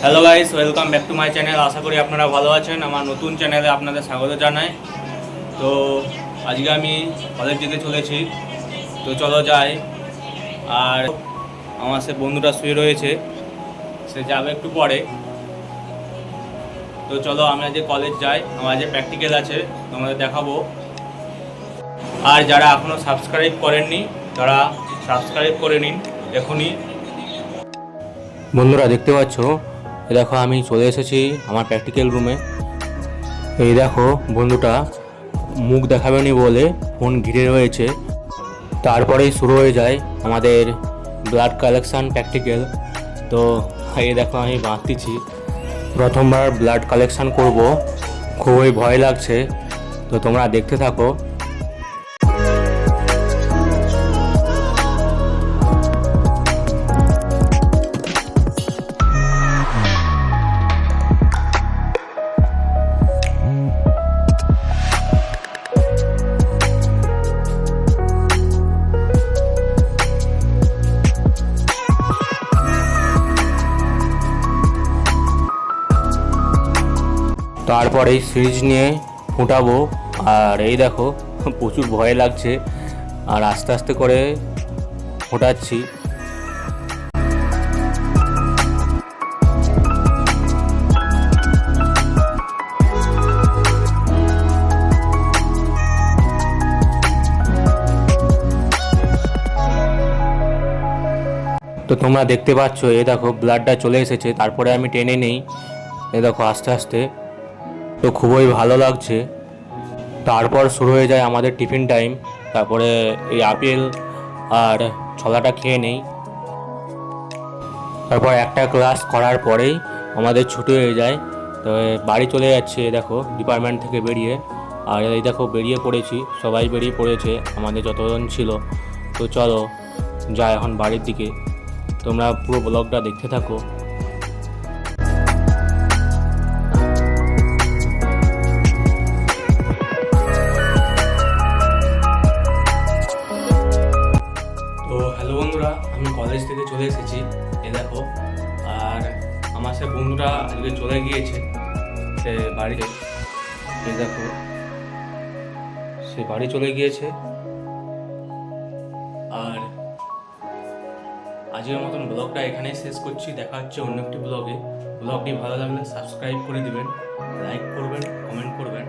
Hello guys, welcome back to my channel. আশা করি আপনারা ভালো আছেন। আমার নতুন চ্যানেলে আপনাদের স্বাগত জানাই। তো আজকে আমি কলেজ যেতে চলেছি, তো চলো যাই। আর আমার সে বন্ধুটা শুয়ে রয়েছে, সে যাবে একটু পরে। তো চলো আমি আজকে কলেজ যাই, আমার যে প্র্যাকটিক্যাল আছে তোমাদের দেখাবো। আর যারা এখনও সাবস্ক্রাইব করেননি তারা সাবস্ক্রাইব করে নিন এখনই। বন্ধুরা দেখতে পাচ্ছ, দেখো আমি চলে এসেছি আমার প্র্যাকটিক্যাল রুমে। এই দেখো বন্ধুটা মুখ দেখাবেনি বলে ফোন ঘিরে রয়েছে। তারপরেই শুরু হয়ে যায় আমাদের ব্লাড কালেকশান প্র্যাকটিক্যাল। তো এই দেখো আমি বাঁধতেছি, প্রথমবার ব্লাড কালেকশান করব, খুবই ভয় লাগছে। তো তোমরা দেখতে থাকো। তারপরে সিরিজ নিয়ে ফুটাবো। আর এই দেখো প্রচুর ভয় লাগছে, আর আস্তে আস্তে করে ফোটাচ্ছি। তো তোমরা দেখতে পাচ্ছ, এই দেখো ব্লাডটা চলে এসেছে। তারপরে আমি টেনে নেই, এই দেখো আস্তে আস্তে। তো খুবই ভালো লাগছে। তারপর শুরু হয়ে যায় আমাদের টিফিন টাইম। তারপরে এই আপেল আর ছলাটা খেয়ে নেই। তারপর একটা ক্লাস করার পরেই আমাদের ছুটি হয়ে যায়। তো বাড়ি চলে যাচ্ছে দেখো ডিপার্টমেন্ট থেকে বেরিয়ে। আর এই দেখো বেরিয়ে পড়েছি, সবাই বেরিয়ে পড়েছে আমাদের যতজন ছিল। তো চলো যাই এখন বাড়ির দিকে। তোমরা পুরো ব্লগটা দেখতে থাকো। তো হ্যালো বন্ধুরা, আমি কলেজ থেকে চলে এসেছি, এ দেখো। আর আমার সে বন্ধুরা আজকে চলে গিয়েছে সে বাড়িতে। এ দেখো সে বাড়ি চলে গিয়েছে। আর আজকের মতন ব্লগটা এখানেই শেষ করছি। দেখা হচ্ছে অন্য একটি ব্লগে। ব্লগটি ভালো লাগলে সাবস্ক্রাইব করে দিবেন, লাইক করবেন, কমেন্ট করবেন।